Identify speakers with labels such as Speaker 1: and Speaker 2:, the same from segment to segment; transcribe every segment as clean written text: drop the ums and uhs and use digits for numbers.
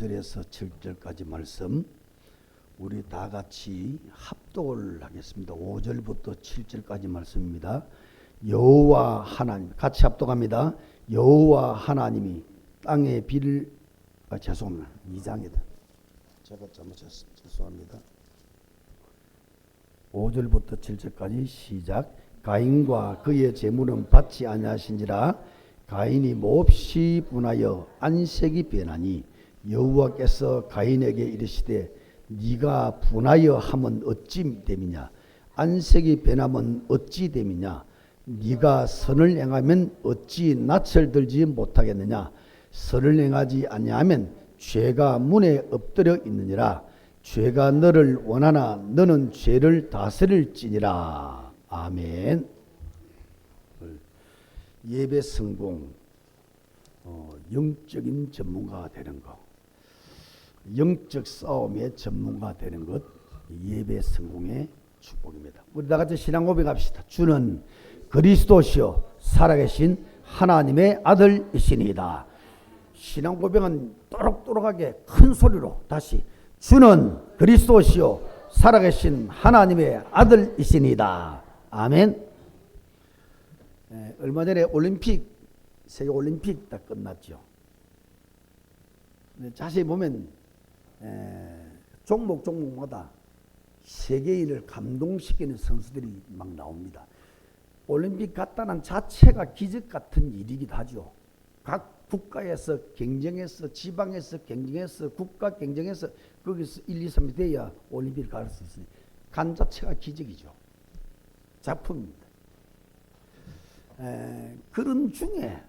Speaker 1: 5절에서 7절까지 말씀 우리 다 같이 합독을 하겠습니다. 5절부터 7절까지 말씀입니다. 여호와 하나님, 같이 합독합니다. 여호와 하나님이 땅에 비를 죄송합니다. 2장이다. 제가 잘못했습니다. 죄송합니다. 5절부터 7절까지 시작. 가인과 그의 재물은 받지 아니하신지라. 가인이 몹시 분하여 안색이 변하니 여호와께서 가인에게 이르시되 네가 분하여 함은 어찌 됨이냐. 안색이 변하면 어찌 됨이냐. 네가 선을 행하면 어찌 낯을 들지 못하겠느냐. 선을 행하지 아니하면 죄가 문에 엎드려 있느니라. 죄가 너를 원하나 너는 죄를 다스릴지니라. 아멘. 예배 성공, 영적인 전문가가 되는 것, 영적 싸움의 전문가가 되는 것, 예배 성공의 축복입니다. 우리 다 같이 신앙 고백합시다. 주는 그리스도시요 살아계신 하나님의 아들이시니이다. 신앙 고백은 또록또록하게 큰 소리로 다시, 주는 그리스도시요 살아계신 하나님의 아들이시니이다. 아멘. 얼마 전에 올림픽, 세계 올림픽 다 끝났죠. 자세히 보면 종목마다 세계인을 감동시키는 선수들이 막 나옵니다. 올림픽 갔다는 자체가 기적 같은 일이기도 하죠. 각 국가에서 경쟁해서, 지방에서 경쟁해서, 국가 경쟁해서 거기서 1, 2, 3위 돼야 올림픽을 갈 수 있으니 간 자체가 기적이죠. 작품입니다. 그런 중에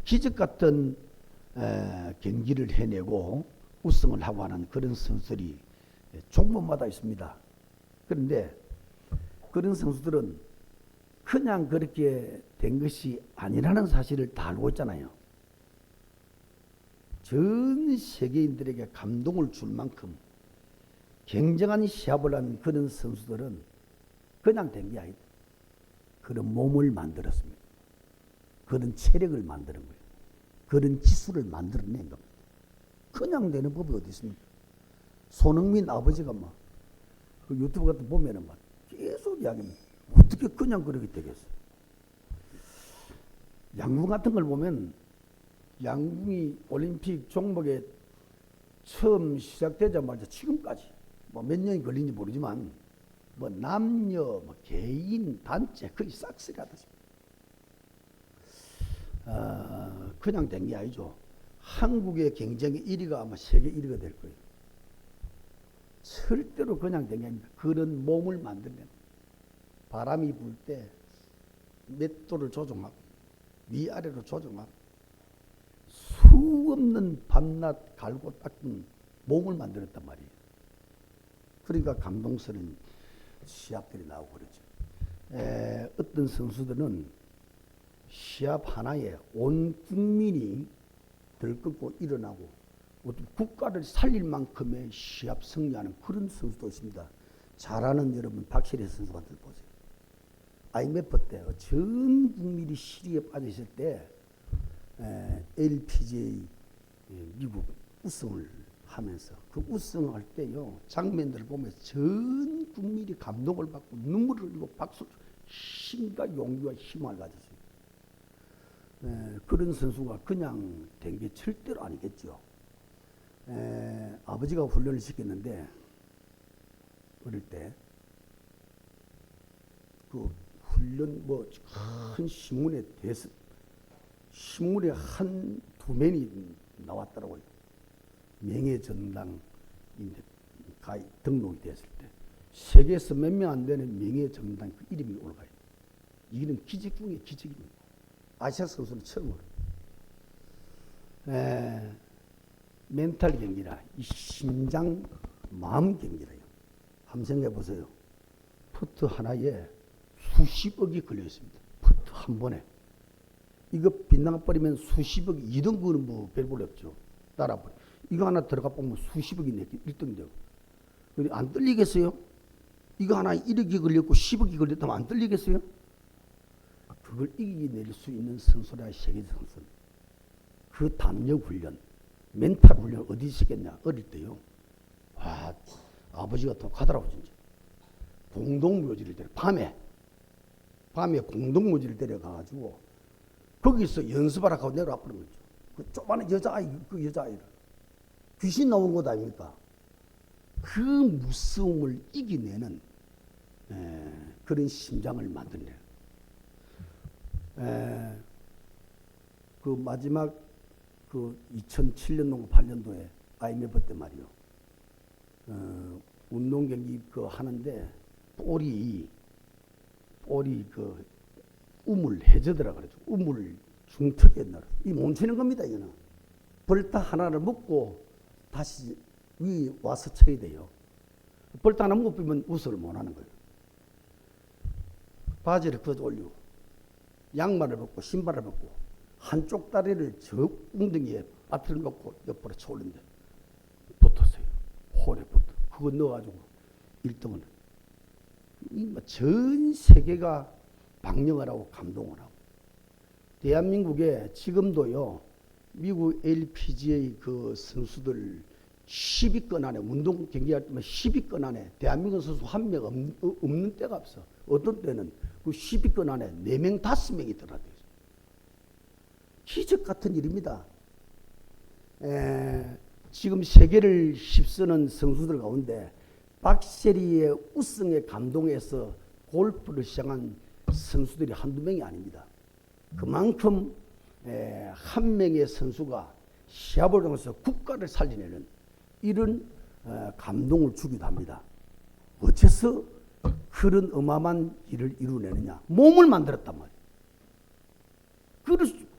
Speaker 1: 기적 같은 경기를 해내고 우승을 하고 하는 그런 선수들이 종목마다 있습니다. 그런데 그런 선수들은 그냥 그렇게 된 것이 아니라는 사실을 다 알고 있잖아요. 전 세계인들에게 감동을 줄 만큼 굉장한 시합을 한 그런 선수들은 그냥 된 게 아니다. 그런 몸을 만들었습니다. 그런 체력을 만드는 거예요. 그런 기술을 만들어낸 겁니다. 그냥 되는 법이 어디 있습니까? 손흥민 아버지가 막 그 유튜브 같은 거 보면은 막 계속 이야기합니다. 어떻게 그냥 그렇게 되겠어? 양궁 같은 걸 보면 양궁이 올림픽 종목에 처음 시작되자마자 지금까지 뭐 몇 년이 걸린지 모르지만 뭐 남녀, 뭐 개인, 단체 거의 싹쓸이 하듯입니다. 그냥 된 게 아니죠. 한국의 경쟁의 1위가 아마 세계 1위가 될 거예요. 절대로 그냥 된 게 아닙니다. 그런 몸을 만들면 바람이 불 때 몇 도를 조정하고 위아래로 조정하고 수없는 밤낮 갈고 닦은 몸을 만들었단 말이에요. 그러니까 감동스러운 시합들이 나오고 그러죠. 어떤 선수들은 시합 하나에 온 국민이 들끓고 일어나고 어떤 국가를 살릴 만큼의 시합 승리하는 그런 선수도 있습니다. 잘하는 여러분 박시래 선수 같은 거 보세요. IMF 때 전 국민이 시리에 빠져 있을 때 LPGA 미국 우승을 하면서 그 우승할 때요 장면들을 보면서 전 국민이 감동을 받고 눈물을 흘리고 박수, 힘과 용기와 희망을 가졌어요. 그런 선수가 그냥 된 게 절대로 아니겠죠. 아버지가 훈련을 시켰는데 어릴 때 그 훈련 뭐 큰 신문에 대서 신문에 한 두 면이 나왔더라고요. 명예전당인데 등록이 됐을 때 세계에서 몇 명 안 되는 명예전당 그 이름이 올라가요. 이는 기적 중에 기적입니다. 아시아 선수는 처음으로. 멘탈 경기라 이 심장 마음 경기라요. 한번 생각해 보세요. 퍼트 하나에 수십억이 걸려 있습니다. 퍼트 한 번에. 이거 빗나가 버리면 수십억이 2등급은 뭐 별 볼 없죠. 따라버려. 이거 하나 들어가 보면 수십억이 내게 1등 되고. 근데 안 떨리겠어요? 이거 하나 1억이 걸렸고 10억이 걸렸다면 안 떨리겠어요? 그걸 이겨낼 수 있는 선수라 세계 선수. 그 담력 훈련, 멘탈 훈련 어디 시켰냐? 어릴 때요. 와, 아버지가 독하더라고 진짜. 공동묘지를 데려 밤에 공동묘지를 데려가가지고 거기서 연습하라 하고 내려와 버린 거죠. 그 조그마한 여자아이, 그 여자아이를 귀신 나온 것 아닙니까? 그 무서움을 이기내는 그런 심장을 만드네요. 그 마지막 그 2007년도 8년도에 IMF 때 말이요. 운동 경기 그 하는데 볼이 그 우물 해저더라 그러죠. 우물 중턱에 넣어. 이 멈추는 겁니다. 이거는 벌타 하나를 먹고 다시 위 와서 쳐야 돼요. 벌타 하나 못 비면 우승을 못 하는 거예요. 바지를 걷어 올리고 양말을 벗고 신발을 벗고 한쪽 다리를 저 웅덩이에 빠트려 놓고 옆으로 쳐올린데 붙었어요. 홀에 붙어. 그거 넣어가지고 1등은 전 세계가 방영을 하고 감동을 하고 대한민국에 지금도요 미국 LPGA 그 선수들 10위권 안에 운동 경기할 때만 10위권 안에 대한민국 선수 한 명 없는 때가 없어. 어떤 때는 그 10위권 안에 4명 5명이 들어가요. 기적 같은 일입니다. 지금 세계를 휩쓰는 선수들 가운데 박세리의 우승에 감동해서 골프를 시작한 선수들이 한두 명이 아닙니다. 그만큼 한 명의 선수가 시합을 통해서 국가를 살려내는 이런 감동을 주기도 합니다. 어째서 그런 어마어마한 일을 이루내느냐? 몸을 만들었단 말이에요.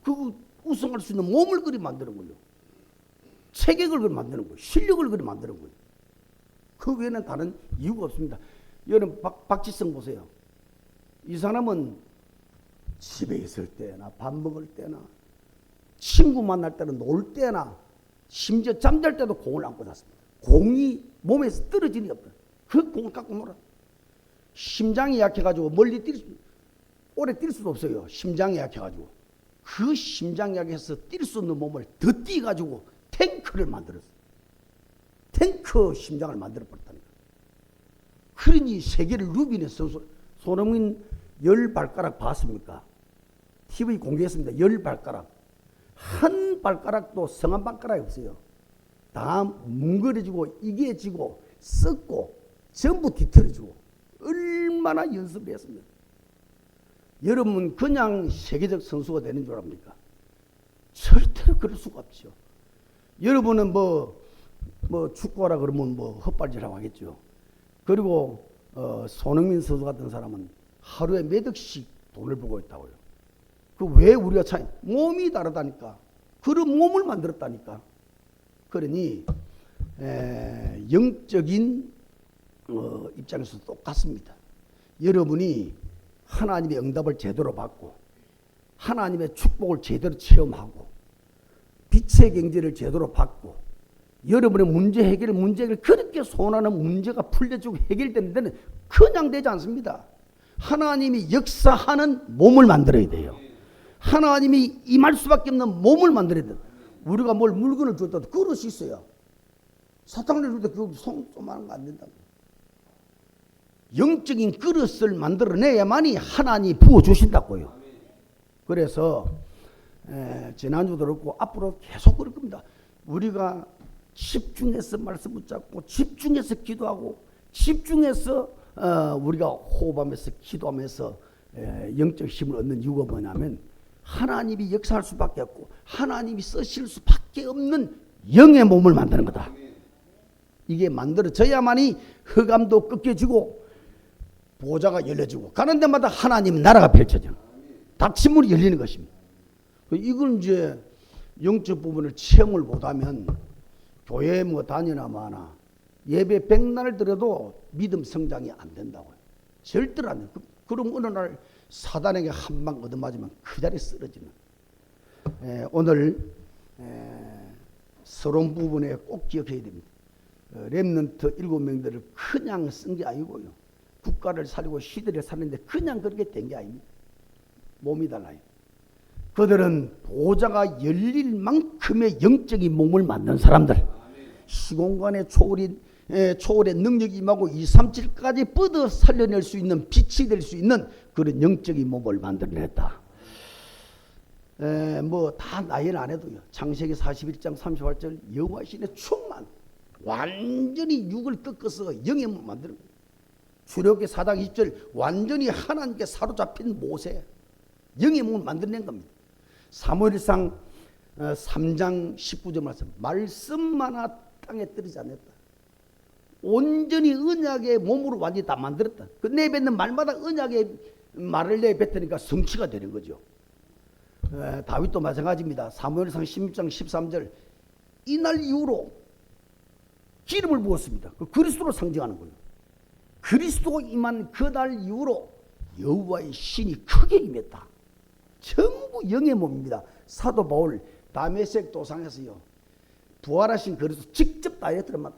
Speaker 1: 그 우승할 수 있는 몸을 그리 만드는 거예요. 체격을 그리 만드는 거예요. 실력을 그리 만드는 거예요. 그 외에는 다른 이유가 없습니다. 여러분 박지성 보세요. 이 사람은 집에 있을 때나 밥 먹을 때나 친구 만날 때나 놀 때나 심지어 잠잘 때도 공을 안고 잤습니다. 공이 몸에서 떨어지는 게 없다. 그 공을 갖고 놀아. 심장이 약해가지고 멀리 오래 뛸 수도 없어요. 심장이 약해가지고. 그 심장 약해서 뛸 수 없는 몸을 더 뛰어가지고 탱크를 만들었어요. 탱크 심장을 만들어버렸다니까. 그러니 세계를 누비는 선수. 손흥민 10발가락 봤습니까? TV 공개했습니다. 10발가락. 한 발가락도 성한 발가락이 없어요. 다 뭉그러지고 이게지고 썩고 전부 뒤틀어지고 얼마나 연습을 했습니다. 여러분 그냥 세계적 선수가 되는 줄 압니까? 절대로 그럴 수가 없죠. 여러분은 뭐 축구하라 그러면 헛발질하고 하겠죠. 그리고 손흥민 선수 같은 사람은 하루에 몇 억씩 돈을 벌고 있다고요. 그 왜 우리가 차이? 몸이 다르다니까. 그런 몸을 만들었다니까. 그러니 영적인 입장에서 똑같습니다. 여러분이 하나님의 응답을 제대로 받고 하나님의 축복을 제대로 체험하고 빛의 경제를 제대로 받고 여러분의 문제를 그렇게 소원하는 문제가 풀려지고 해결되는 데는 그냥 되지 않습니다. 하나님이 역사하는 몸을 만들어야 돼요. 하나님이 임할 수밖에 없는 몸을 만들어야 돼요. 우리가 뭘 물건을 줬다도 그릇이 있어요. 사탕을 줄 때 그 손조만한 거 안 된다고. 영적인 그릇을 만들어내야만이 하나님이 부어주신다고요. 그래서 지난주도 그렇고 앞으로 계속 그럴 겁니다. 우리가 집중해서 말씀 붙잡고 집중해서 기도하고 집중해서 우리가 호흡하면서 기도하면서 영적 힘을 얻는 이유가 뭐냐면 하나님이 역사할 수밖에 없고 하나님이 쓰실 수밖에 없는 영의 몸을 만드는 거다. 이게 만들어져야만이 흑암도 꺾여지고 보좌가 열려지고 가는 데마다 하나님 나라가 펼쳐져 닫힌 문이 열리는 것입니다. 이걸 이제 영적 부분을 체험을 못하면 교회 다니나 마나 예배 100날을 들어도 믿음 성장이 안 된다고요. 절대로 안 돼요. 그럼 어느 날 사단에게 한 방 얻어맞으면 그 자리에 쓰러지는. 오늘 서론 부분에 꼭 기억해야 됩니다. 렘넌트 7명들을 그냥 쓴 게 아니고요. 국가를 살리고 시대를 살리는데 그냥 그렇게 된 게 아닙니다. 몸이 달라요. 그들은 보좌가 열릴 만큼의 영적인 몸을 만든 사람들. 시공간의 초월의 능력이 임하고 237까지 뻗어 살려낼 수 있는 빛이 될 수 있는 그런 영적인 몸을 만들어냈다. 뭐 다 나열 안 해도요. 창세기 41장 38절 여호와 신의 충만, 완전히 육을 꺾어서 영의 몸을 만드는 거예요. 출애굽기 4장 20절 완전히 하나님께 사로잡힌 모세, 영의 몸을 만들어낸 겁니다. 사무엘상 3장 19절 말씀만아 땅에 떨어지지 않았다. 온전히 언약의 몸으로 완전히 다 만들었다. 그 내뱉는 말마다 언약의 말을 내뱉으니까 성취가 되는 거죠. 다윗도 마찬가지입니다. 사무엘상 16장 13절 이날 이후로 기름을 부었습니다. 그 그리스도를 상징하는 거예요. 그리스도가 임한 그날 이후로 여호와의 신이 크게 임했다. 전부 영의 몸입니다. 사도 바울 다메섹 도상에서요, 부활하신 그리스도 직접 다이렉트로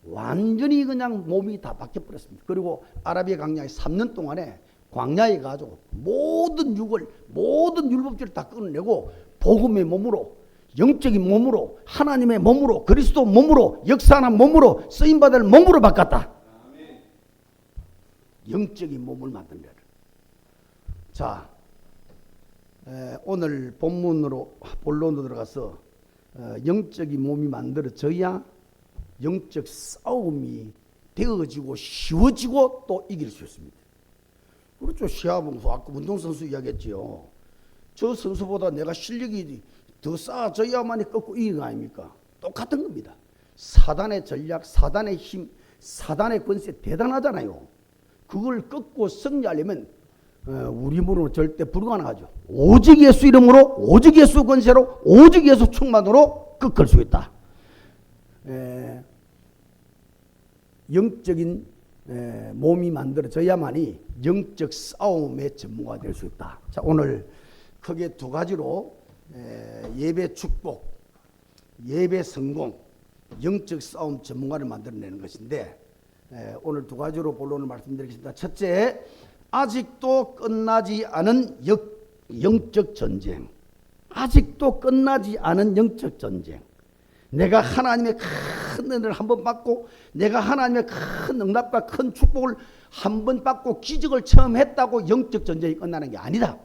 Speaker 1: 완전히 그냥 몸이 다 바뀌어버렸습니다. 그리고 아라비아 광야에 3년 동안에 광야에 가지고 모든 율법주의를 다 끊어내고 복음의 몸으로, 영적인 몸으로, 하나님의 몸으로, 그리스도 몸으로, 역사하는 몸으로, 쓰임받을 몸으로 바꿨다. 영적인 몸을 만든다. 자, 오늘 본론으로 들어가서 영적인 몸이 만들어져야 영적 싸움이 되어지고 쉬워지고 또 이길 수 있습니다. 그렇죠. 시합봉수 아까 운동선수 이야기했지요. 저 선수보다 내가 실력이 더 쌓아져야만이 꺾고 이기는 거 아닙니까? 똑같은 겁니다. 사단의 전략, 사단의 힘, 사단의 권세 대단하잖아요. 그걸 꺾고 승리하려면 우리 힘으로는 절대 불가능하죠. 오직 예수 이름으로, 오직 예수 권세로, 오직 예수 충만으로 꺾을 수 있다. 영적인 몸이 만들어져야만이 영적 싸움의 전문가가 될 수 있다. 자, 오늘 크게 두 가지로 예배 축복, 예배 성공, 영적 싸움 전문가를 만들어내는 것인데, 오늘 두 가지로 본론을 말씀드리겠습니다. 첫째, 아직도 끝나지 않은 영적 전쟁. 아직도 끝나지 않은 영적 전쟁. 내가 하나님의 큰 은혜를 한번 받고, 내가 하나님의 큰 응답과 큰 축복을 한번 받고 기적을 처음 했다고 영적 전쟁이 끝나는 게 아니다.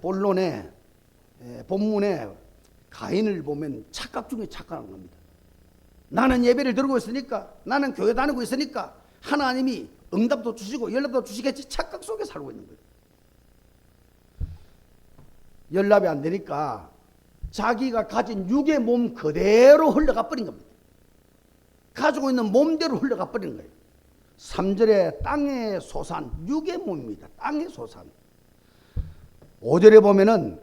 Speaker 1: 본문에 가인을 보면 착각 중에 착각한 겁니다. 나는 예배를 드리고 있으니까, 나는 교회 다니고 있으니까 하나님이 응답도 주시고 연락도 주시겠지, 착각 속에 살고 있는 거예요. 연락이 안 되니까 자기가 가진 육의 몸 그대로 흘러가 버린 겁니다. 가지고 있는 몸대로 흘러가 버리는 거예요. 3절에 땅의 소산, 육의 몸입니다. 땅의 소산. 5절에 보면은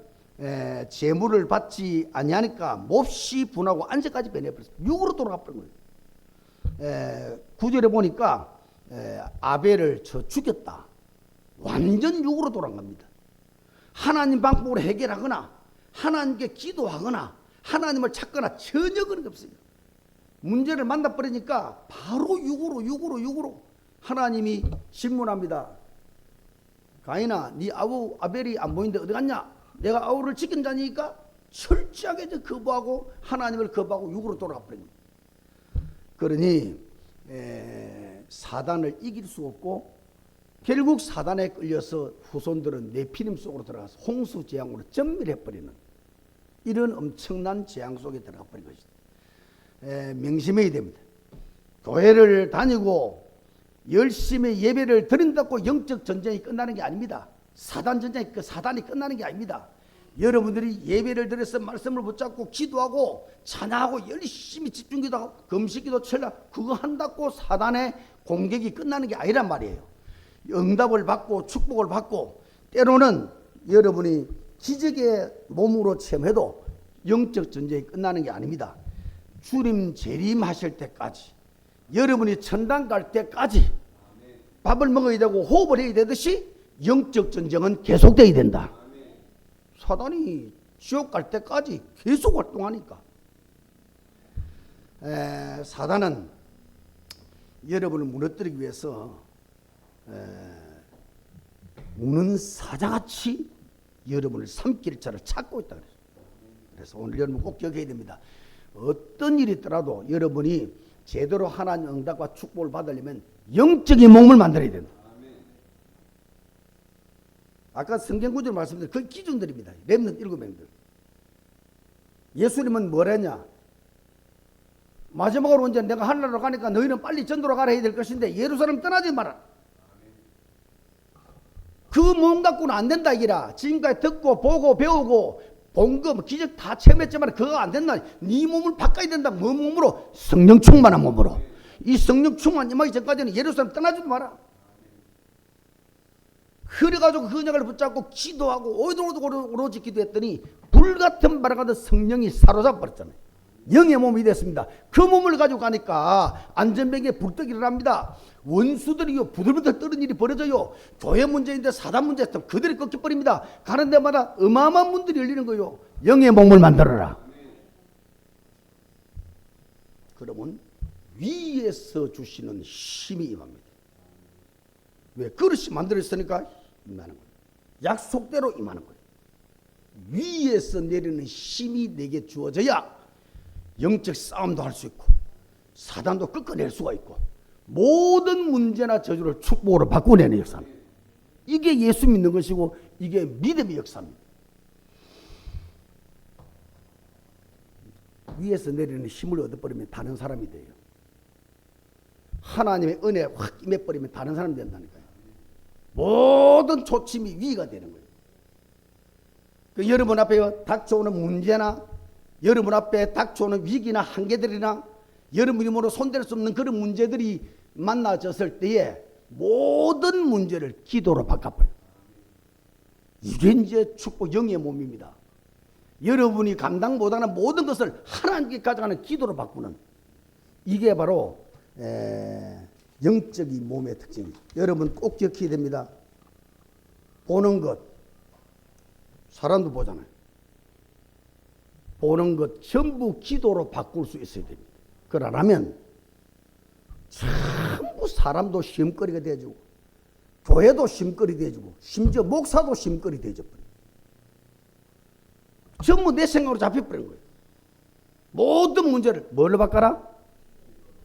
Speaker 1: 재물을 받지 아니하니까 몹시 분하고 안색까지 변해버렸습니다. 육으로 돌아가 버린 거예요. 9절에 보니까 아벨을 죽였다. 완전 육으로 돌아간 겁니다. 하나님 방법으로 해결하거나 하나님께 기도하거나 하나님을 찾거나 전혀 그런 게 없어요. 문제를 만나버리니까 바로 육으로 하나님이 질문합니다. 가인아, 네 아우 아벨이 안 보이는데 어디 갔냐? 내가 아우를 지킨 자니까 철저하게 거부하고 하나님을 거부하고 육으로 돌아가 버립니다. 그러니 사단을 이길 수 없고 결국 사단에 끌려서 후손들은 네피림 속으로 들어가서 홍수 재앙으로 전멸해버리는 이런 엄청난 재앙 속에 들어가 버린 것이다. 명심해야 됩니다. 교회를 다니고 열심히 예배를 드린다고 영적 전쟁이 끝나는 게 아닙니다. 사단이 끝나는 게 아닙니다. 여러분들이 예배를 드려서 말씀을 붙잡고 기도하고 찬양하고 열심히 집중기도하고 금식기도 철학 그거 한다고 사단의 공격이 끝나는 게 아니란 말이에요. 응답을 받고 축복을 받고 때로는 여러분이 기적의 몸으로 체험해도 영적 전쟁이 끝나는 게 아닙니다. 주님 재림하실 때까지, 여러분이 천당 갈 때까지 밥을 먹어야 되고 호흡을 해야 되듯이 영적 전쟁은 계속돼야 된다. 사단이 지옥 갈 때까지 계속 활동하니까. 사단은 여러분을 무너뜨리기 위해서 우는 사자같이 여러분을 삼킬 자를 찾고 있다 그랬어요. 그래서 오늘 여러분 꼭 기억해야 됩니다. 어떤 일이 있더라도 여러분이 제대로 하나님 응답과 축복을 받으려면 영적인 몸을 만들어야 된다. 아까 성경 구절 말씀드린 그 기준들입니다. 렘넌트 7명들. 예수님은 뭐랬냐? 마지막으로 언제 내가 하늘나라로 가니까 너희는 빨리 전도로 가라 해야 될 것인데 예루살렘 떠나지 마라. 그 몸 갖고는 안 된다 이기라. 지금까지 듣고 보고 배우고 본거 기적 다 체험했지만 그거 안 된다. 네 몸을 바꿔야 된다. 뭐 몸으로? 성령 충만한 몸으로. 이 성령 충만 임하기 전까지는 예루살렘 떠나지도 마라. 그래가지고 그 언약을 붙잡고 기도하고 오로지 기도했더니 불같은 바람과 성령이 사로잡아 버렸잖아요. 영의 몸이 됐습니다. 그 몸을 가지고 가니까 안전병에 불떡이 일어납니다. 원수들이 부들부들 떠는 일이 벌어져요. 교회 문제인데 사단 문제였던 그들이 꺾여버립니다. 가는 데마다 어마어마한 문들이 열리는 거예요. 영의 몸을 만들어라. 그러면 위에서 주시는 힘이 임합니다. 왜? 그릇이 만들어졌으니까 임하는 거예요. 약속대로 임하는 거예요. 위에서 내리는 힘이 내게 주어져야 영적 싸움도 할 수 있고 사단도 꺾어낼 수가 있고 모든 문제나 저주를 축복으로 바꾸내는 역사입니다. 이게 예수 믿는 것이고 이게 믿음의 역사입니다. 위에서 내리는 힘을 얻어버리면 다른 사람이 돼요. 하나님의 은혜 확 임해버리면 다른 사람이 된다니까요. 모든 초침이 위가 되는 거예요. 그 여러분 앞에 닥쳐오는 문제나 여러분 앞에 닥쳐오는 위기나 한계들이나 여러분 힘으로 손댈 수 없는 그런 문제들이 만나졌을 때에 모든 문제를 기도로 바꿔버려요. 이게 이제 축복 영의 몸입니다. 여러분이 감당 못하는 모든 것을 하나님께 가져가는 기도로 바꾸는 이게 바로 영적인 몸의 특징입니다. 여러분 꼭 기억해야 됩니다. 보는 것 사람도 보잖아요. 보는 것 전부 기도로 바꿀 수 있어야 됩니다. 그러려면 전부 사람도 시험거리가 되어지고 교회도 시험거리 되어지고 심지어 목사도 시험거리 되어져버려요. 전부 내 생각으로 잡혀버린 거예요. 모든 문제를 뭘로 바꿔라?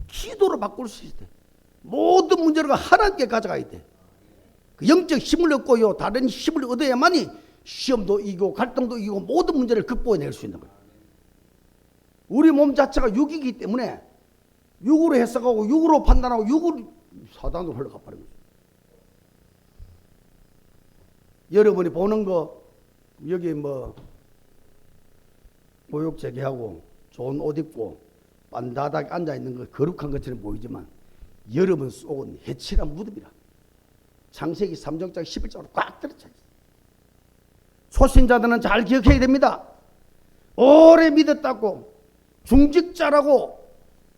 Speaker 1: 기도로 바꿀 수 있어야 돼. 모든 문제를 하나님께 가져가야 돼. 그 영적 힘을 얻고요. 다른 힘을 얻어야만이 시험도 이기고 갈등도 이기고 모든 문제를 극복해낼 수 있는 거예요. 우리 몸 자체가 육이기 때문에 육으로 해석하고 육으로 판단하고 육으로 사단으로 흘러가 버린 거죠. 여러분이 보는 거 여기 뭐 보육 재개하고 좋은 옷 입고 반다닥 앉아있는 거 거룩한 것처럼 보이지만 여러분 속은 해칠한 무덤이라. 창세기 3장장 11장으로 꽉 들어차 있어요. 초신자들은 잘 기억해야 됩니다. 오래 믿었다고 중직자라고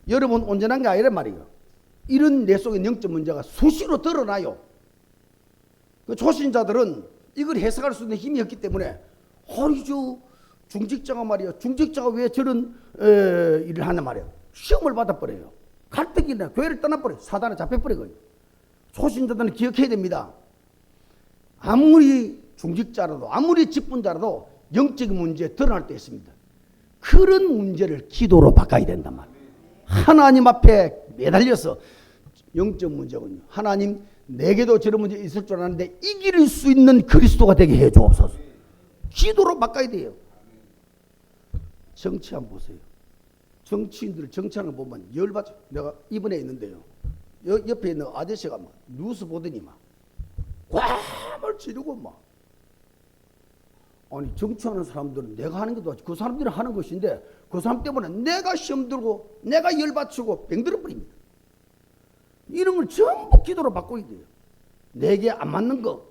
Speaker 1: 여러분 온전한 게 아니란 말이에요. 이런 내 속에 영적 문제가 수시로 드러나요. 그 초신자들은 이걸 해석할 수 있는 힘이 없기 때문에 저 중직자가 말이야. 중직자가 왜 저런 일을 하냐 말이야. 시험을 받아버려요. 갈등이나 교회를 떠나버려요. 사단에 잡혀버려요. 초신자들은 기억해야 됩니다. 아무리 중직자라도 아무리 직분자라도 영적인 문제에 드러날 때 있습니다. 그런 문제를 기도로 바꿔야 된단 말이에요. 하나님 앞에 매달려서 영적 문제군요. 하나님 내게도 저런 문제 있을 줄 알았는데 이길 수 있는 그리스도가 되게 해 주옵소서. 기도로 바꿔야 돼요. 정치 한번 보세요. 정치인들 정치하는 거 보면 열받죠. 내가 이번에 있는데요. 옆에 있는 아저씨가 막 뉴스 보더니 막 꽐을 지르고 막 아니 정치하는 사람들은 내가 하는 것도 그 사람들이 하는 것인데 그 사람 때문에 내가 시험 들고 내가 열받치고 병들어 버립니다. 이런 걸 전부 기도로 바꿔야 돼요. 내게 안 맞는 거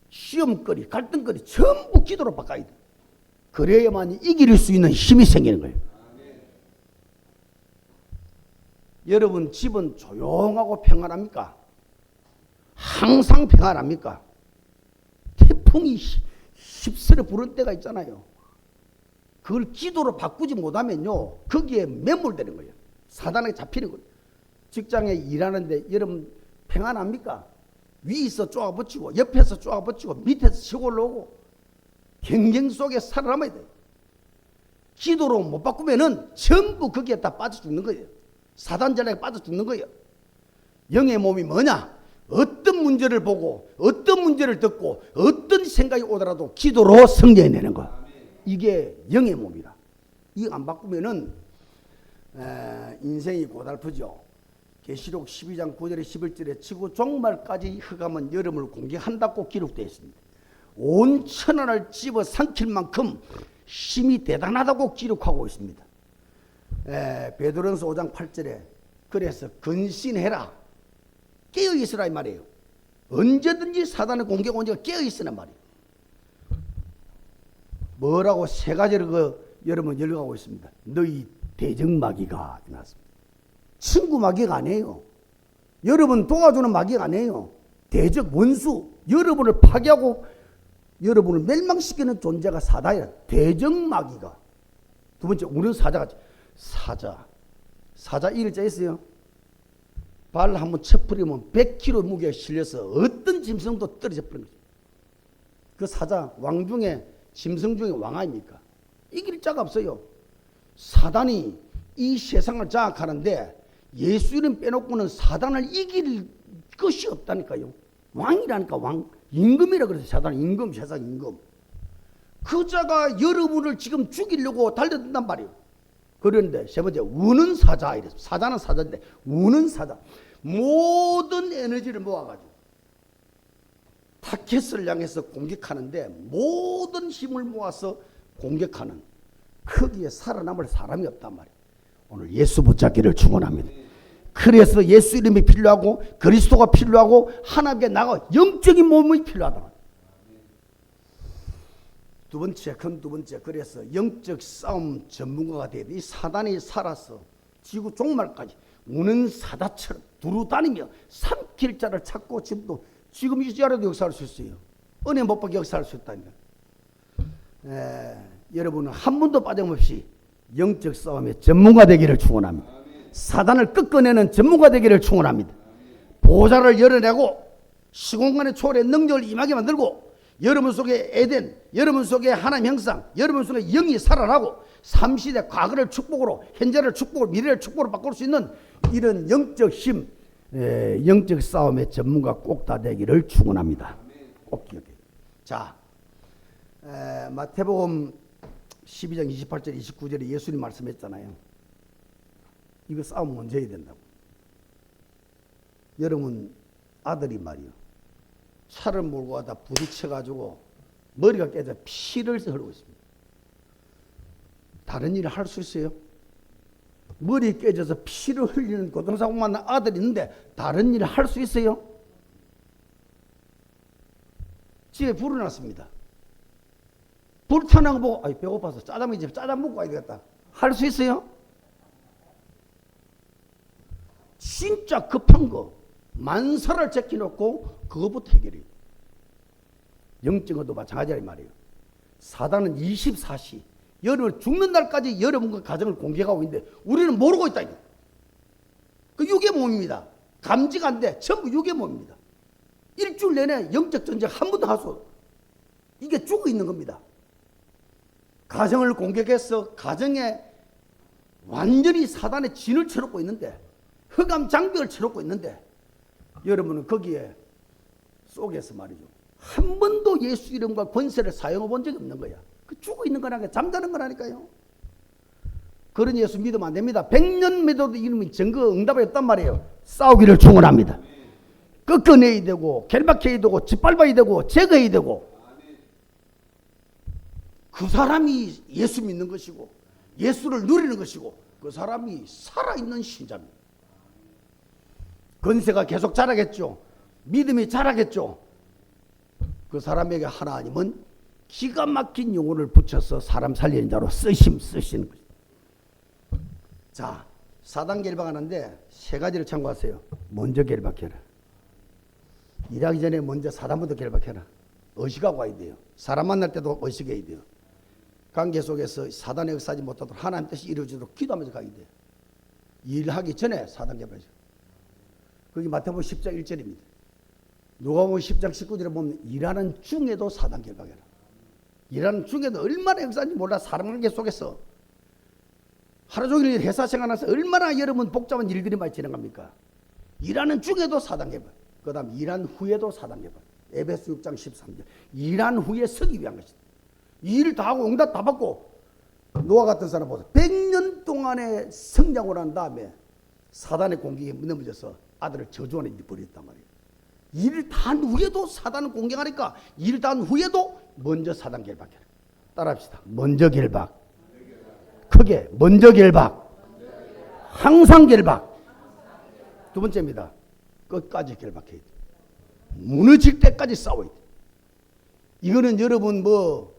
Speaker 1: 시험거리 갈등거리 전부 기도로 바꿔야 돼요. 그래야만 이길 수 있는 힘이 생기는 거예요. 여러분 집은 조용하고 평안합니까? 항상 평안합니까? 태풍이 휩쓸어 부를 때가 있잖아요. 그걸 기도로 바꾸지 못하면요 거기에 매몰되는 거예요. 사단에 잡히는 거예요. 직장에 일하는데 여러분 평안합니까? 위에서 쪼아붙이고 옆에서 쪼아붙이고 밑에서 치고 올라오고 경쟁 속에 살아남아야 돼요. 기도로 못 바꾸면은 전부 거기에 다 빠져 죽는 거예요. 사단 전략에 빠져 죽는 거예요. 영의 몸이 뭐냐? 어떤 문제를 보고 어떤 문제를 듣고 어떤 생각이 오더라도 기도로 승리해내는 거. 이게 영의 몸이다. 이거 안 바꾸면은 인생이 고달프죠. 계시록 12장 9절에 11절에 지구 종말까지 흑암은 여러분을 공격한다고 기록되어 있습니다. 온 천하를 집어 삼킬 만큼 힘이 대단하다고 기록하고 있습니다. 베드로전서 5장 8절에 그래서 근신해라, 깨어있으라 이 말이에요. 언제든지 사단의 공격 온지가 깨어있으란 말이에요. 뭐라고 세 가지를 여러분 열어가고 있습니다. 너희 대적마귀가 나왔습니다. 친구 마귀가 아니에요. 여러분 도와주는 마귀가 아니에요. 대적 원수, 여러분을 파괴하고 여러분을 멸망시키는 존재가 사단이라. 대적마귀가. 두 번째, 우리는 사자가 사자 일자 있어요. 발 한번 쳐버리면 100kg 무게가 실려서 어떤 짐승도 떨어져 버리는 거죠. 그 사자, 왕 중에 짐승 중에 왕 아닙니까? 이길 자가 없어요. 사단이 이 세상을 장악하는데 예수 이름 빼놓고는 사단을 이길 것이 없다니까요. 왕이라니까, 왕. 임금이라 그래서 사단 임금, 세상 임금. 그 자가 여러분을 지금 죽이려고 달려든단 말이에요. 그런데 세 번째, 우는 사자. 이래서 사자는 사자인데 우는 사자. 모든 에너지를 모아가지고 타켓을 향해서 공격하는데 모든 힘을 모아서 공격하는, 거기에 살아남을 사람이 없단 말이에요. 오늘 예수 붙잡기를 축원합니다. 그래서 예수 이름이 필요하고 그리스도가 필요하고 하나님께 나가 영적인 몸이 필요하다. 두 번째, 그래서 영적 싸움 전문가가 돼야 돼. 이 사단이 살아서 지구 종말까지 우는 사자처럼 두루다니며 삼킬 자를 찾고 지금 이 자리도 역사할 수 있어요. 은혜 못 받게 역사할 수 있다니까. 여러분은 한 번도 빠짐없이 영적 싸움의 전문가 되기를 축원합니다. 사단을 꺾어내는 전문가 되기를 축원합니다. 보좌를 열어내고 시공간의 초월의 능력을 임하게 만들고 여러분 속에 에덴, 여러분 속에 하나님 형상, 여러분 속에 영이 살아나고 삼시대 과거를 축복으로, 현재를 축복으로, 미래를 축복으로 바꿀 수 있는 이런 영적 힘, 영적 싸움의 전문가 꼭 다 되기를 축원합니다. 꼭 기억해요. 자, 마태복음 12장 28절 29절에 예수님 말씀했잖아요. 이거 싸움 먼저 해야 된다고. 여러분 아들이 말이요, 차를 몰고 가다 부딪혀가지고 머리가 깨져 피를 흐르고 있습니다. 다른 일을 할 수 있어요? 머리 깨져서 피를 흘리는 교통사고만 난 아들이 있는데 다른 일을 할 수 있어요? 집에 불을 놨습니다. 불 타는 거 보고 아이 배고파서 짜장면 집에 짜장 먹고 가야 되겠다. 할 수 있어요? 진짜 급한 거 만사를 제껴놓고 그거부터 해결해요. 영적어도 마찬가지라 이 말이에요. 사단은 24시 여러분 죽는 날까지 여러분과 가정을 공격하고 있는데 우리는 모르고 있다. 그 육의 몸입니다. 감지가 안 돼. 전부 육의 몸입니다. 일주일 내내 영적 전쟁 한 번도 할 수 없어. 이게 죽어 있는 겁니다. 가정을 공격해서 가정에 완전히 사단의 진을 쳐놓고 있는데, 흑암 장벽을 쳐놓고 있는데 여러분은 거기에 속에서 말이죠, 한 번도 예수 이름과 권세를 사용해 본 적이 없는 거야. 그 죽어 있는 거라니까, 잠자는 거라니까요. 그런 예수 믿으면 안 됩니다. 100년 믿어도 이름이 증거 응답이 없단 말이에요. 싸우기를 축원합니다. 꺾어내야 되고 결박해야 되고 짓밟아야 되고 제거해야 되고, 그 사람이 예수 믿는 것이고 예수를 누리는 것이고 그 사람이 살아있는 신자입니다. 권세가 계속 자라겠죠. 믿음이 자라겠죠. 그 사람에게 하나님은 기가 막힌 영혼을 붙여서 사람 살리는 자로 쓰시는 것입니다. 자, 사단 결박하는데 세 가지를 참고하세요. 먼저 결박해라. 일하기 전에 먼저 사단부터 결박해라. 의식하고 와야 돼요. 사람 만날 때도 의식해야 돼요. 관계 속에서 사단의 역사하지 못하도록 하나님 뜻이 이루어지도록 기도하면서 가야 돼요. 일하기 전에 사단 결박이죠. 그게 마태복음 10장 1절입니다. 누가복음 10장 19절에 보면 일하는 중에도 사단 결박해라. 일하는 중에도 얼마나 역사인지 몰라. 사람관계 속에서 하루 종일 회사 생활하면서 얼마나 여러분 복잡한 일들이 많이 진행합니까? 일하는 중에도 사단 결박. 그 다음 일한 후에도 사단 결박. 에베소 6장 13절. 일한 후에 서기 위한 것이다. 일 다 하고 응답 다 받고 노아 같은 사람 보세요. 100년 동안의 성장을 한 다음에 사단의 공격에 넘어져서 아들을 저주하는 일이 벌어졌단 말이에요. 일을 다 한 후에도 사단을 공격하니까 일을 다 한 후에도 먼저 사단 결박해라. 따라합시다. 먼저 결박. 크게 먼저 결박. 항상 결박. 두 번째입니다. 끝까지 결박해야 돼. 무너질 때까지 싸워야 돼. 이거는 여러분 뭐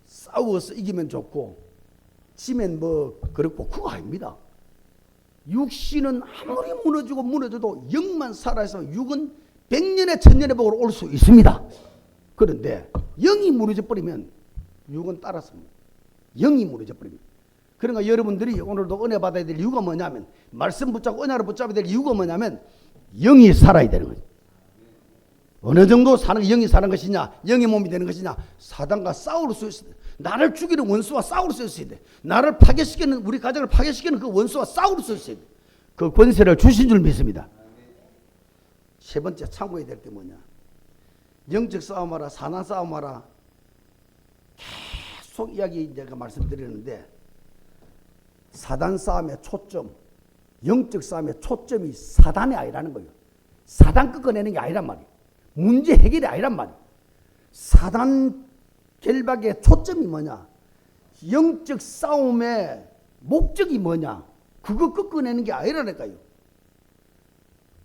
Speaker 1: 싸워서 이기면 좋고 지면 뭐 그렇고 그거 아닙니다. 육신은 아무리 무너져도 영만 살아서 육은 100년의 천년의 복으로 올 수 있습니다. 그런데 영이 무너져 버리면 육은 따랐습니다. 영이 무너져 버리면. 그러니까 여러분들이 오늘도 은혜 받아야 될 이유가 뭐냐면 말씀 붙잡고 은혜를 붙잡아야 될 이유가 뭐냐면 영이 살아야 되는 거죠. 어느 정도 사는 영이 사는 것이냐, 영의 몸이 되는 것이냐, 사단과 싸울 수 있어야 돼. 나를 죽이는 원수와 싸울 수 있어야 돼. 나를 파괴시키는, 우리 가정을 파괴시키는 그 원수와 싸울 수 있어야 돼. 그 권세를 주신 줄 믿습니다. 세 번째 참고해야 될 게 뭐냐, 영적 싸움하라, 사난 싸움하라, 계속 이야기 제가 말씀드리는데 사단 싸움의 초점, 영적 싸움의 초점이 사단이 아니라는 거예요. 사단 꺾어내는 게 아니란 말이에요. 문제 해결이 아니란 말이에요. 사단 결박의 초점이 뭐냐, 영적 싸움의 목적이 뭐냐, 그거 꺾어내는 게 아니라니까요.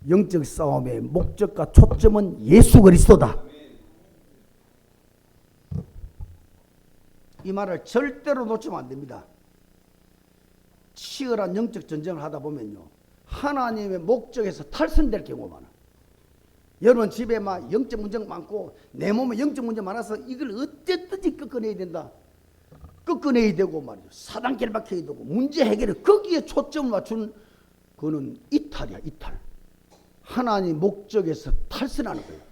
Speaker 1: 영적 싸움의 목적과 초점은 예수 그리스도다. 이 말을 절대로 놓치면 안 됩니다. 치열한 영적 전쟁을 하다 보면요, 하나님의 목적에서 탈선될 경우가 많아. 여러분 집에 막 영적 문제가 많고 내 몸에 영적 문제 많아서 이걸 어쨌든지 꺾어내야 된다. 꺾어내야 되고 말이죠. 사단 결박해야 되고 문제 해결을 거기에 초점을 맞춘 그거는 이탈이야, 이탈. 하나님 목적에서 탈선하는 거예요.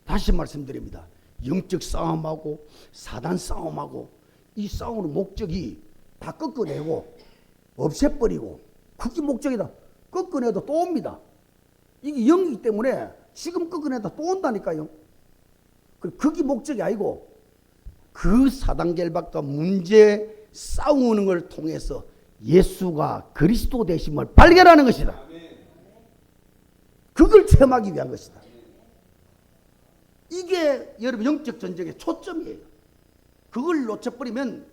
Speaker 1: 다시 말씀드립니다. 영적 싸움하고 사단 싸움하고 이 싸우는 목적이 다 꺾어내고 없애버리고 그게 목적이다. 꺾어내도 또 옵니다. 이게 영이기 때문에 지금 꺾어내다 또 온다니까요. 그게 목적이 아니고 그 사단 결박과 문제 싸우는 걸 통해서 예수가 그리스도 되심을 발견하는 것이다. 그걸 체험하기 위한 것이다. 이게 여러분 영적 전쟁의 초점이에요. 그걸 놓쳐버리면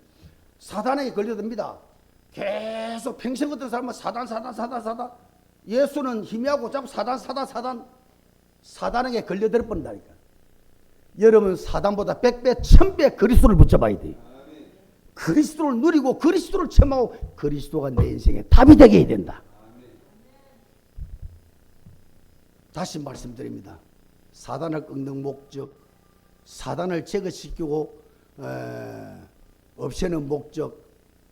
Speaker 1: 사단에게 걸려듭니다. 계속 평생 어떤 사람은 사단. 예수는 희미하고 자꾸 사단에게 걸려들 뻔다니까. 여러분 사단보다 100배 1000배 그리스도를 붙잡아야 돼요. 그리스도를 누리고 그리스도를 체험하고 그리스도가 내 인생의 답이 되게 해야 된다. 다시 말씀드립니다. 사단을 꺾는 목적, 사단을 제거시키고 없애는 목적,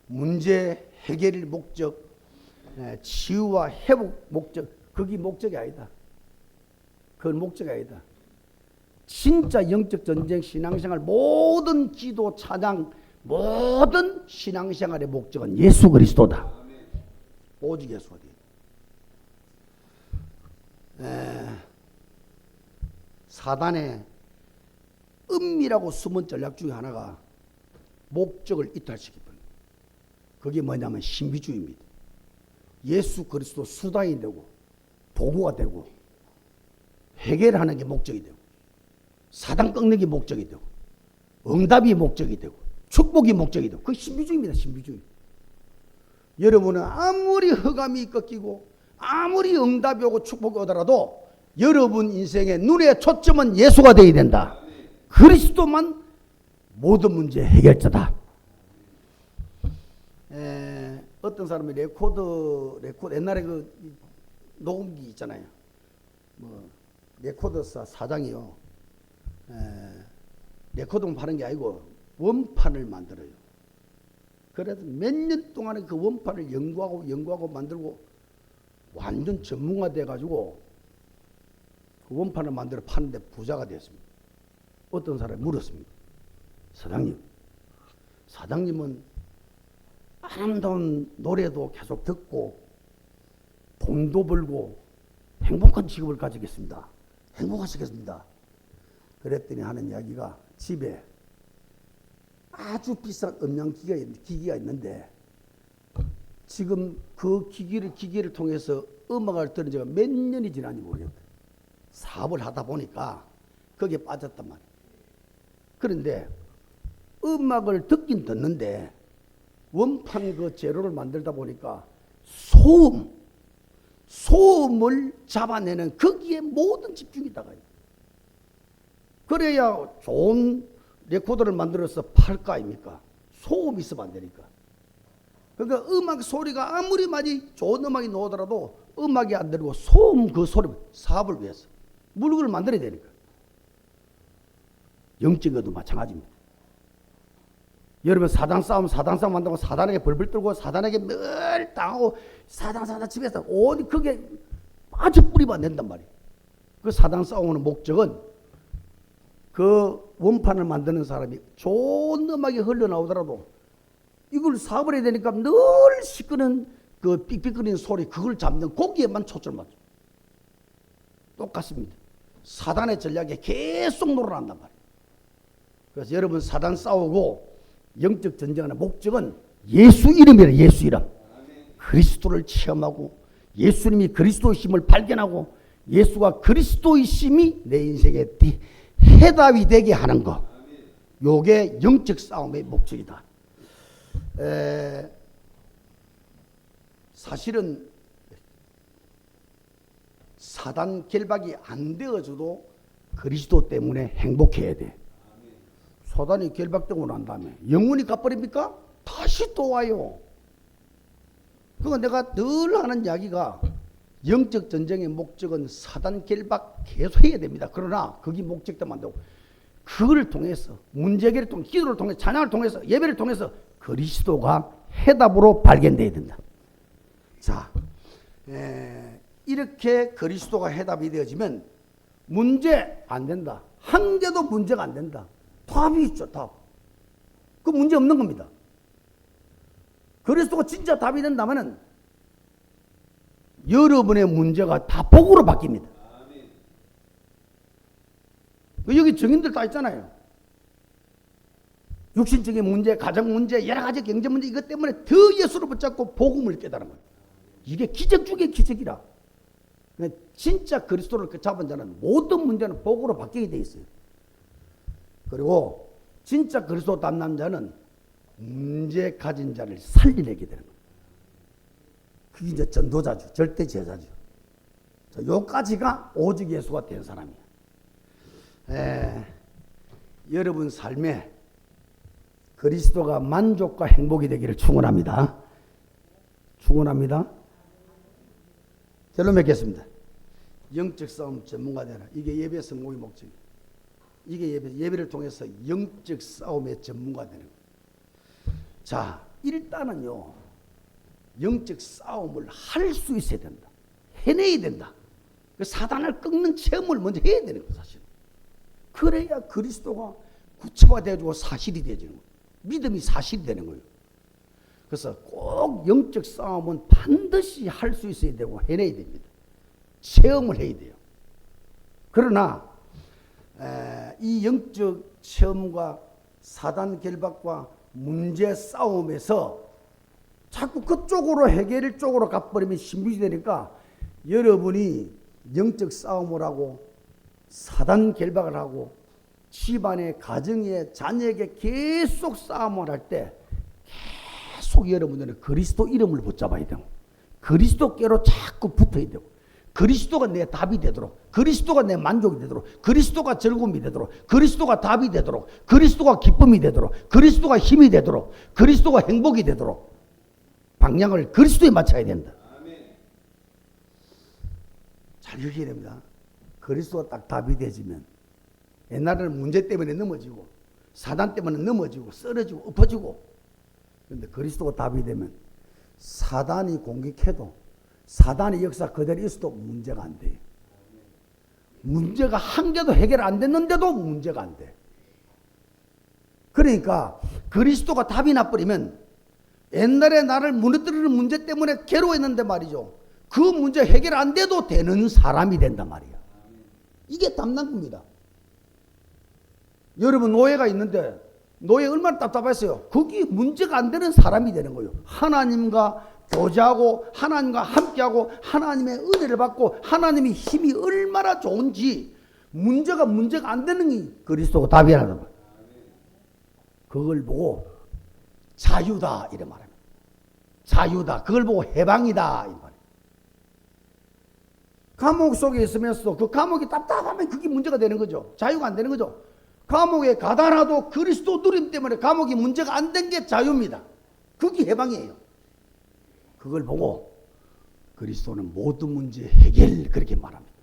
Speaker 1: 문제 해결의 목적, 치유와 회복 목적, 그게 목적이 아니다. 그건 목적이 아니다. 진짜 영적 전쟁 신앙생활 모든 기도 찬양 모든 신앙생활의 목적은 예수 그리스도다. 오직 예수가 돼. 사단의 은밀하고 숨은 전략 중에 하나가 목적을 이탈시키는 거예요. 그게 뭐냐면 신비주의입니다. 예수 그리스도 수단이 되고 도구가 되고 해결하는 게 목적이 되고 사단 꺾는 게 목적이 되고 응답이 목적이 되고 축복이 목적이 되고 그게 신비주의입니다. 신비주의. 여러분은 아무리 흑암이 꺾이고 아무리 응답이 오고 축복이 오더라도 여러분 인생의 눈의 초점은 예수가 되어야 된다. 그리스도만 모든 문제 해결자다. 어떤 사람이 레코드 옛날에 그 녹음기 있잖아요. 뭐 레코드사 사장이요. 레코드만 파는 게 아니고 원판을 만들어요. 그래서 몇 년 동안에 그 원판을 연구하고 만들고 완전 전문가 돼가지고 그 원판을 만들어 파는데 부자가 되었습니다. 어떤 사람이 물었습니다. 사장님은 아름다운 노래도 계속 듣고 돈도 벌고 행복한 직업을 가지겠습니다. 행복하시겠습니다. 그랬더니 하는 이야기가 집에 아주 비싼 음향기기가 있는데 지금 그 기기를 통해서 음악을 들은 지가 몇 년이 지났는지 모르겠다. 사업을 하다 보니까 거기에 빠졌단 말이에요. 그런데 음악을 듣긴 듣는데 원판 그 재료를 만들다 보니까 소음을 잡아내는 거기에 모든 집중이 다가요. 그래야 좋은 레코더를 만들어서 팔 거 아닙니까? 소음이 있으면 안 되니까. 그러니까 음악 소리가 아무리 많이 좋은 음악이 나오더라도 음악이 안 들고 소음 그 소리 사업을 위해서 물건을 만들어야 되니까. 영적인 것도 마찬가지입니다. 여러분 사단 싸움 한다고 사단에게 벌벌 떨고 사단에게 늘 당하고 사단 집에서 어디 그게 아주 뿌리면 안 된단 말이에요. 그 사단 싸움의 목적은 그 원판을 만드는 사람이 좋은 음악이 흘러나오더라도 이걸 사업을 해야 되니까 늘 시끄는 그 삑삑거리는 소리 그걸 잡는 거기에만 초점을 맞춰. 똑같습니다. 사단의 전략에 계속 놀아난단 말이에요. 그래서 여러분 사단 싸우고 영적 전쟁하는 목적은 예수 이름이라. 예수 이름. 그리스도를 체험하고 예수님이 그리스도이심을 발견하고 예수가 그리스도이심이 내 인생의 해답이 되게 하는 것. 요게 영적 싸움의 목적이다. 사실은 사단 결박이 안 되어져도 그리스도 때문에 행복해야 돼. 사단이 결박되고 난 다음에 영원히 가버립니까? 다시 또 와요. 그거 내가 늘 하는 이야기가 영적 전쟁의 목적은 사단 결박 계속 해야 됩니다. 그러나 그게 목적도 만들고 그걸 통해서 문제해결을 통해 기도를 통해 찬양을 통해서 예배를 통해서 그리스도가 해답으로 발견돼야 된다. 자, 이렇게 그리스도가 해답이 되어지면 문제 안 된다. 한 개도 문제가 안 된다. 답이 있죠, 답. 그 문제 없는 겁니다. 그리스도가 진짜 답이 된다면은 여러분의 문제가 다 복으로 바뀝니다. 여기 증인들 다 있잖아요. 육신적인 문제, 가정 문제, 여러 가지 경제 문제 이것 때문에 더 예수를 붙잡고 복음을 깨달은 거예요. 이게 기적 중에 기적이라. 진짜 그리스도를 잡은 자는 모든 문제는 복으로 바뀌게 돼 있어요. 그리고 진짜 그리스도 닮는 자는 문제 가진 자를 살리내게 되는 거예요. 그게 이제 전도자죠. 절대 제자죠. 요까지가 오직 예수가 된 사람이야. 여러분 삶에 그리스도가 만족과 행복이 되기를 축원합니다. 축원합니다. 결론 맺겠습니다. 영적 싸움 전문가 되라. 이게 예배 성공의 목적이에요. 이게 예배를 통해서 영적 싸움의 전문가 되는 거예요. 자, 일단은요, 영적 싸움을 할 수 있어야 된다. 해내야 된다. 그 사단을 꺾는 체험을 먼저 해야 되는 거예요, 사실. 그래야 그리스도가 구체화되어지고 사실이 되어지는 거예요. 믿음이 사실이 되는 거예요. 그래서 꼭 영적 싸움은 반드시 할 수 있어야 되고 해내야 됩니다. 체험을 해야 돼요. 그러나 이 영적 체험과 사단 결박과 문제 싸움에서 자꾸 그쪽으로 해결 쪽으로 가버리면 신비주의 되니까 여러분이 영적 싸움을 하고 사단 결박을 하고 집안의 가정의 자녀에게 계속 싸움을 할 때 계속 여러분들은 그리스도 이름을 붙잡아야 되고 그리스도께로 자꾸 붙어야 되고 그리스도가 내 답이 되도록 그리스도가 내 만족이 되도록 그리스도가 즐거움이 되도록 그리스도가 답이 되도록 그리스도가 기쁨이 되도록 그리스도가 힘이 되도록 그리스도가 행복이 되도록 방향을 그리스도에 맞춰야 된다. 잘 여기야 됩니다. 그리스도가 딱 답이 되지면 옛날에는 문제 때문에 넘어지고 사단 때문에 넘어지고 쓰러지고 엎어지고 그런데 그리스도가 답이 되면 사단이 공격해도 사단의 역사 그대로 있어도 문제가 안 돼요. 문제가 한 개도 해결 안 됐는데도 문제가 안 돼. 그러니까 그리스도가 답이 나버리면 옛날에 나를 무너뜨리는 문제 때문에 괴로워했는데 말이죠. 그 문제 해결 안 돼도 되는 사람이 된단 말이야. 이게 답난겁니다. 여러분 노예가 있는데 노예 얼마나 답답했어요. 거기 문제가 안 되는 사람이 되는 거예요. 하나님과 교제하고 하나님과 함께하고 하나님의 은혜를 받고 하나님의 힘이 얼마나 좋은지 문제가 안 되는 게 그리스도가 답이라는 거예요. 그걸 보고 자유다 이래 말합니다. 자유다. 그걸 보고 해방이다 이 말이에요. 감옥 속에 있으면서도 그 감옥이 답답하면 그게 문제가 되는 거죠. 자유가 안 되는 거죠. 감옥에 가다라도 그리스도 누림 때문에 감옥이 문제가 안 된 게 자유입니다. 그게 해방이에요. 그걸 보고 그리스도는 모든 문제 해결 그렇게 말합니다.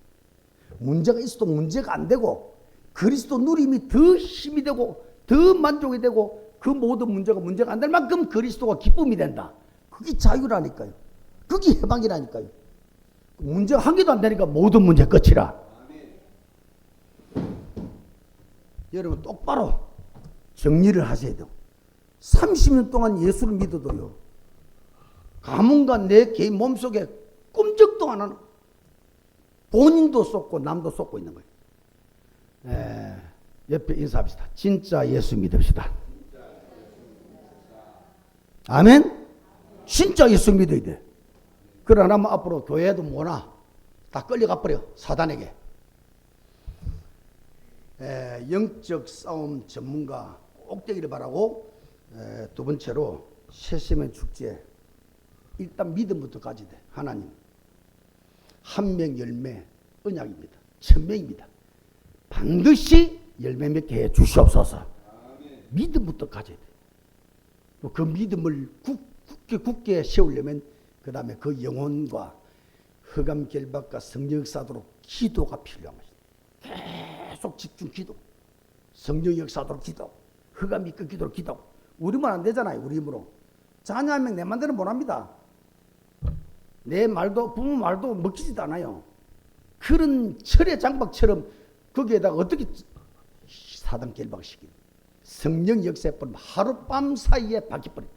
Speaker 1: 문제가 있어도 문제가 안 되고 그리스도 누림이 더 힘이 되고 더 만족이 되고 그 모든 문제가 안 될 만큼 그리스도가 기쁨이 된다. 그게 자유라니까요. 그게 해방이라니까요. 문제가 한 개도 안 되니까 모든 문제 끝이라. 여러분 똑바로 정리를 하셔야 돼요. 30년 동안 예수를 믿어도요. 가문과 내 개인 몸속에 꿈쩍도 안 하는 본인도 쏟고 남도 쏟고 있는 거예요. 옆에 인사합시다. 진짜 예수 믿읍시다. 아멘? 진짜 예수 믿어야 돼. 그러나 앞으로 교회도 뭐나 다 끌려가 버려. 사단에게. 영적 싸움 전문가 꼭 되기를 바라고 두 번째로 세세면 축제 일단 믿음부터 가져야 돼. 하나님 한 명 열매 언약입니다. 천명입니다. 반드시 열매 맺게 해 주시옵소서. 믿음부터 가져야 돼. 그 믿음을 굳게 세우려면 그 다음에 그 영혼과 흑암 결박과 성령 역사도록 기도가 필요한 것입니다. 계속 집중 기도, 성령 역사도록 기도, 흑암이 끊기도록 기도. 우리만 안 되잖아요. 우리 힘으로. 자녀 한 명 내 맘대로 못 합니다. 내 말도 부모 말도 먹히지도 않아요. 그런 철의 장박처럼 거기에다가 어떻게 사단 결박시키는 성령 역사에 버리면 하룻밤 사이에 바뀌어버려.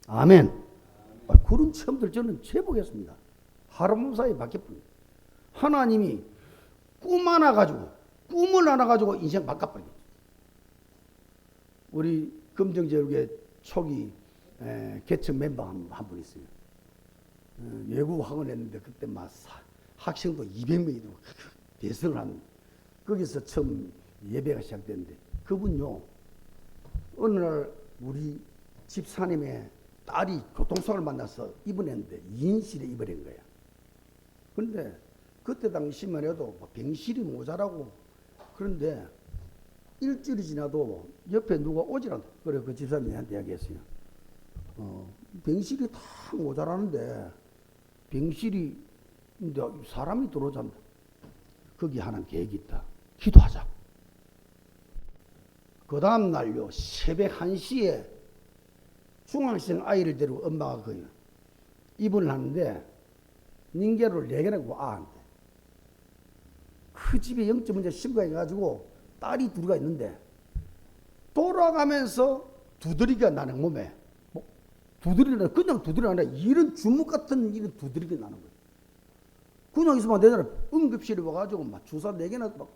Speaker 1: 아멘. 그런 체험들 저는 해보겠습니다. 하룻밤 사이에 바뀌어버려. 하나님이 꿈을 하나 가지고 인생 바꿔버려요. 우리 금정제국의 초기 개척 멤버 한 분 있어요. 외국 학원 했는데 그때 막 학생도 200명이 되고 대성을 한 거기서 처음 예배가 시작됐는데 그분요 어느 날 우리 집사님의 딸이 교통사고를 만나서 입원했는데 2인실에 입원한 거야. 그런데 그때 당시만 해도 병실이 모자라고 그런데 일주일이 지나도 옆에 누가 오질 않다. 그래 그 집사님한테 이야기했어요. 병실이 다 모자라는데 병실이 사람이 들어오지 않는다. 거기 하는 계획이 있다. 기도하자. 그 다음 날요 새벽 1시에 중학생 아이를 데리고 엄마가 거예요. 입원을 하는데 닌게를 4개나 아한테. 그 집에 영적 문제 심각해가지고 딸이 둘이가 있는데 돌아가면서 두드리기가 나는 몸에 두드리는 그냥 두드리가 아니라 이런 주먹 같은 이런 두드리기 나는 거예요. 그냥 있으면 내가 응급실에 와가지고 막 주사 4개나 막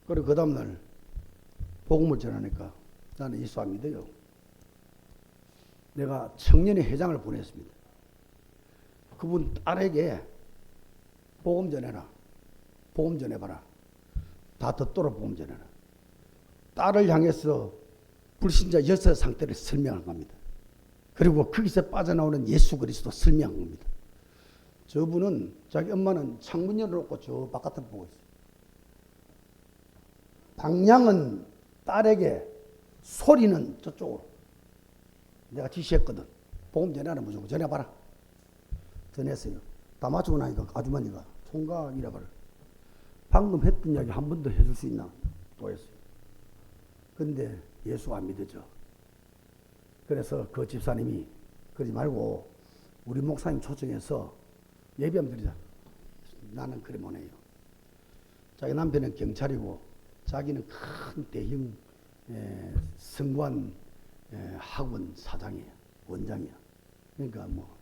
Speaker 1: 그래 그 다음날 복음을 전하니까 나는 예수 안 믿어요. 내가 청년의 회장을 보냈습니다. 그분 딸에게 복음 전해라. 복음 전해봐라. 다 듣도록 복음 전해라. 딸을 향해서 불신자 여섯 상태를 설명한 겁니다. 그리고 거기서 빠져나오는 예수 그리스도 설명한 겁니다. 저분은 자기 엄마는 창문 열어놓고 저 바깥을 보고 있어요. 방향은 딸에게, 소리는 저쪽으로. 내가 지시했거든. 복음 전해라. 무조건 전해봐라. 전했어요. 다 맞추고 나니까 아주머니가 총각 이래봐라. 방금 했던 이야기 한 번 더 해줄 수 있나? 또 했어요. 근데 예수가 안 믿어져. 그래서 그 집사님이 그러지 말고 우리 목사님 초청해서 예배 한번 드리자. 나는 그래 못해요. 자기 남편은 경찰이고 자기는 큰 대형 성관 학원 사장이에요. 원장이야. 그러니까 뭐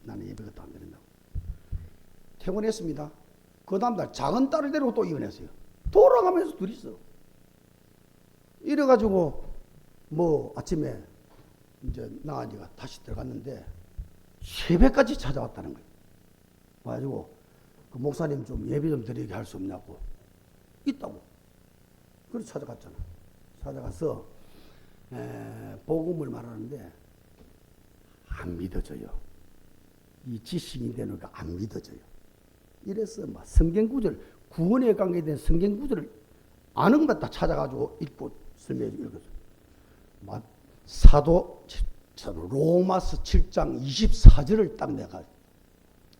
Speaker 1: 나는 예배가 안 드린다고. 퇴원했습니다. 그 다음날 작은 딸을 데리고 또 이혼했어요. 돌아가면서 둘이서. 이래가지고 뭐 아침에 이제 나가니까 다시 들어갔는데 새벽까지 찾아왔다는 거예요. 와가지고 그 목사님 좀 예배 좀 드리게 할 수 없냐고. 있다고. 그래서 찾아갔잖아. 찾아가서 복음을 말하는데 안 믿어져요. 이 지식이 되니까 안 믿어져요. 이래서 막 성경 구절, 구원에 관계된 성경 구절을 아는 것만 다 찾아가지고 읽고 설명해 읽었어요. 사도 로마서 7장 24절을 딱 내가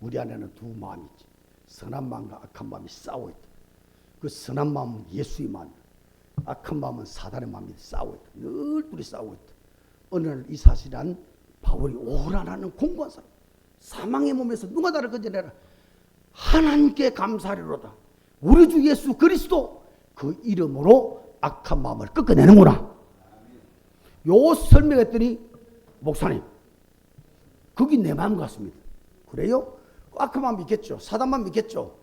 Speaker 1: 우리 안에는 두 마음이 있지. 선한 마음과 악한 마음이 싸우고 있다. 그 선한 마음은 예수의 마음이다. 악한 마음은 사단의 마음이 싸우고 있다. 늘 둘이 싸우고 있다. 어느 날 이 사실한 바울이 오라라는 공부한 사람. 사망의 몸에서 누가 나를 건져내라. 하나님께 감사하리로다. 우리 주 예수 그리스도 그 이름으로 악한 마음을 꺾어내는구나. 요 설명했더니 목사님 그게 내 마음 같습니다. 그래요? 악한 마음 믿겠죠. 사단만 믿겠죠.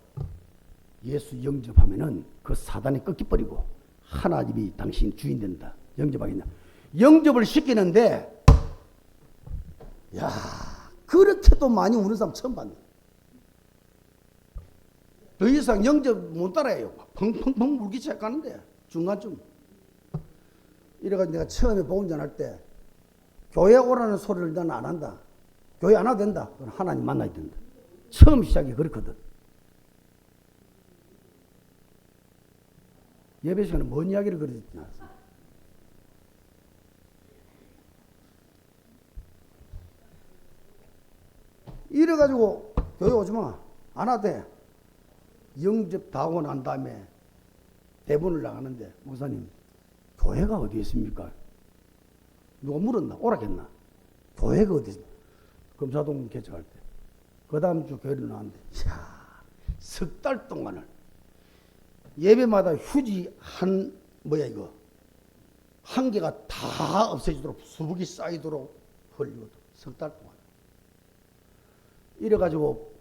Speaker 1: 예수 영접하면은 그 사단이 꺾여버리고 하나님이 당신 주인 된다. 영접하겠냐. 영접을 시키는데 야 그렇게도 많이 우는 사람 처음 봤네. 더 이상 영접 못 따라해요. 펑펑펑 울기 시작하는데 중간쯤. 이래가지고 내가 처음에 복음 전할 때 교회 오라는 소리를 나는 안 한다. 교회 안 와도 된다. 그건 하나님 만나야 된다. 처음 시작이 그렇거든. 예배 시간에 뭔 이야기를 그러지 않았어. 이래가지고 교회 오지 마. 안 와도 돼. 영접 다 하고 난 다음에 대본을 나가는데 목사님 교회가 어디 있습니까? 누가 물었나? 오라겠나? 교회가 어디 있습니까? 금사동 개척할 때. 그 다음 주 교회를 나왔는데 석 달 동안을 예배마다 휴지 한 개가 다 없어지도록 수북이 쌓이도록 흘리고 석 달 동안. 이래가지고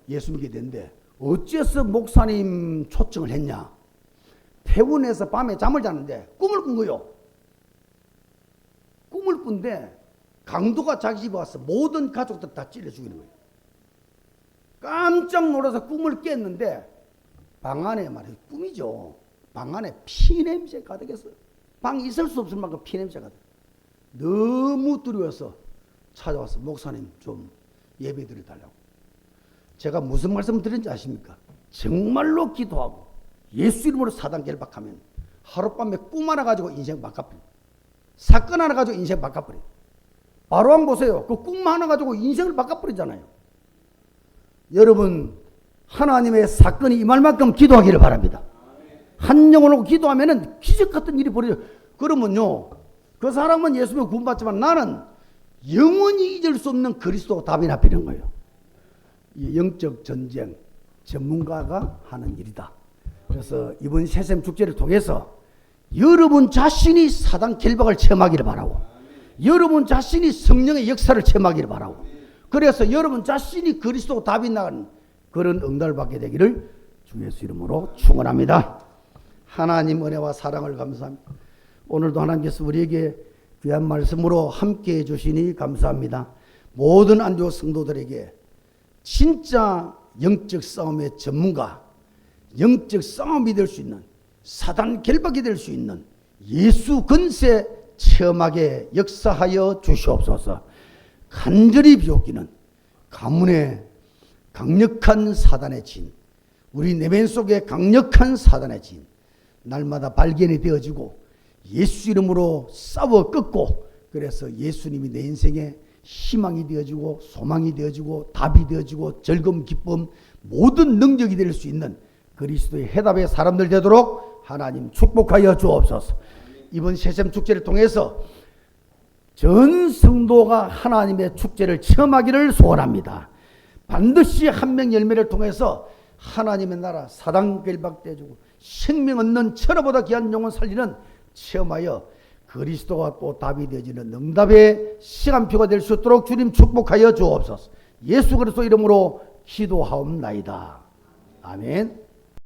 Speaker 1: 예수 믿게 됐는데 어째서 목사님 초청을 했냐? 퇴원해서 밤에 잠을 자는데 꿈을 꾼 거요. 꿈을 꾼데 강도가 자기 집에 와서 모든 가족들 다 찔러 죽이는 거예요. 깜짝 놀라서 꿈을 깼는데 방 안에 말이에요. 꿈이죠. 방 안에 피냄새 가득했어요. 방에 있을 수 없을 만큼 피냄새 가득. 너무 두려워서 찾아와서 목사님 좀 예배 드려달라고. 제가 무슨 말씀을 드린지 아십니까? 정말로 기도하고 예수 이름으로 사단 결박하면 하룻밤에 꿈 하나 가지고 인생 바꿔버려. 사건 하나 가지고 인생 바꿔버려. 바로왕 보세요. 그 꿈 하나 가지고 인생을 바꿔버리잖아요. 여러분 하나님의 사건이 임할 만큼 기도하기를 바랍니다. 한 영혼으로 기도하면 기적 같은 일이 벌어져요. 그러면요 그 사람은 예수님을 구원받지만 나는 영원히 잊을 수 없는 그리스도 답이나 필요한 거예요. 영적 전쟁 전문가가 하는 일이다. 그래서 이번 새샘 축제를 통해서 여러분 자신이 사단 결박을 체험하기를 바라고 여러분 자신이 성령의 역사를 체험하기를 바라고 그래서 여러분 자신이 그리스도 답이 나가는 그런 응답을 받게 되기를 주 예수 이름으로 축원합니다. 하나님 은혜와 사랑을 감사합니다. 오늘도 하나님께서 우리에게 귀한 말씀으로 함께해 주시니 감사합니다. 모든 안디옥 성도들에게 진짜 영적 싸움의 전문가, 영적 싸움이 될 수 있는 사단 결박이 될 수 있는 예수 권세 체험하게 역사하여 주시옵소서. 간절히 비옵기는 가문의 강력한 사단의 진, 우리 내면 속에 강력한 사단의 진 날마다 발견이 되어지고 예수 이름으로 싸워 꺾고 그래서 예수님이 내 인생에 희망이 되어지고 소망이 되어지고 답이 되어지고 즐거움 기쁨 모든 능력이 될 수 있는 그리스도의 해답의 사람들 되도록 하나님 축복하여 주옵소서. 이번 새샘 축제를 통해서 전 성도가 하나님의 축제를 체험하기를 소원합니다. 반드시 한 명 열매를 통해서 하나님의 나라 사단 결박돼주고 생명 얻는 천하보다 귀한 영혼 살리는 체험하여 그리스도가 또 답이 되어지는 응답의 시간표가 될 수 있도록 주님 축복하여 주옵소서. 예수 그리스도 이름으로 기도하옵나이다. 아멘.